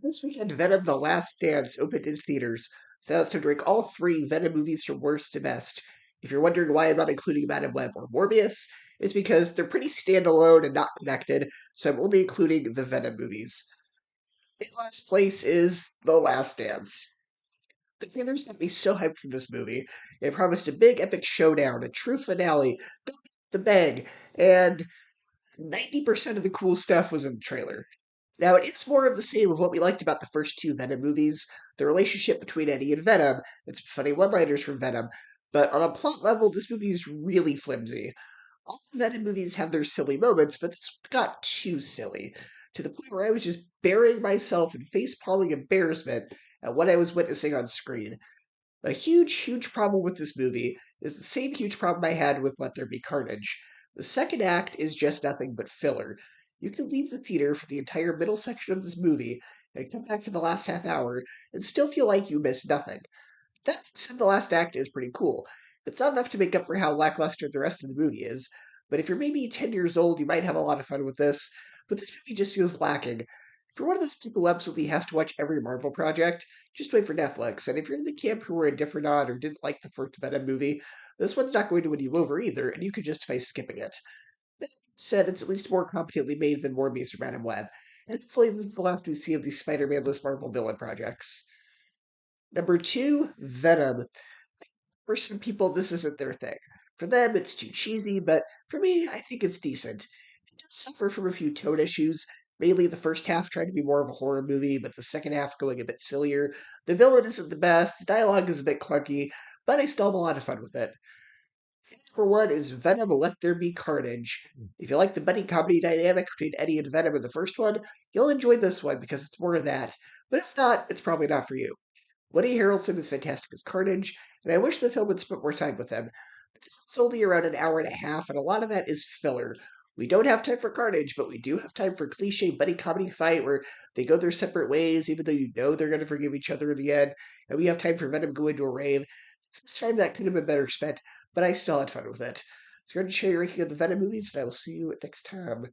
This weekend, Venom: The Last Dance opened in theaters, so now it's time to rank all three Venom movies from worst to best. If you're wondering why I'm not including Madam Web or Morbius, it's because they're pretty standalone and not connected, so I'm only including the Venom movies. In last place is The Last Dance. The trailers got me so hyped for this movie. It promised a big epic showdown, a true finale, the bang, and 90% of the cool stuff was in the trailer. Now, it is more of the same of what we liked about the first two Venom movies, the relationship between Eddie and Venom, and some funny one-liners from Venom, but on a plot level, this movie is really flimsy. All the Venom movies have their silly moments, but this one got too silly, to the point where I was just burying myself in face-palming embarrassment at what I was witnessing on screen. A huge, huge problem with this movie is the same huge problem I had with Let There Be Carnage. The second act is just nothing but filler. You can leave the theater for the entire middle section of this movie and come back for the last half hour and still feel like you missed nothing. That said, the last act is pretty cool. It's not enough to make up for how lackluster the rest of the movie is, but if you're maybe 10 years old, you might have a lot of fun with this. But this movie just feels lacking. If you're one of those people who absolutely has to watch every Marvel project, just wait for Netflix. And if you're in the camp who were indifferent on or didn't like the first Venom movie, this one's not going to win you over either, and you could justify skipping it. That said, it's at least more competently made than Morbius or Madam Web, and hopefully this is the last we see of these Spider-Man-less Marvel villain projects. Number two, Venom. For some people, this isn't their thing. For them, it's too cheesy, but for me, I think it's decent. It does suffer from a few tone issues, mainly the first half trying to be more of a horror movie, but the second half going a bit sillier. The villain isn't the best, the dialogue is a bit clunky, but I still have a lot of fun with it. Number one is Venom: Let There Be Carnage. If you like the buddy comedy dynamic between Eddie and Venom in the first one, you'll enjoy this one because it's more of that. But if not, it's probably not for you. Woody Harrelson is fantastic as Carnage, and I wish the film had spent more time with him. But this is only around an hour and a half, and a lot of that is filler. We don't have time for Carnage, but we do have time for cliche buddy comedy fight where they go their separate ways, even though you know they're going to forgive each other in the end. And we have time for Venom going to a rave. This time that could have been better spent, but I still had fun with it. So, I'm going to share your ranking of the Venom movies, and I will see you next time.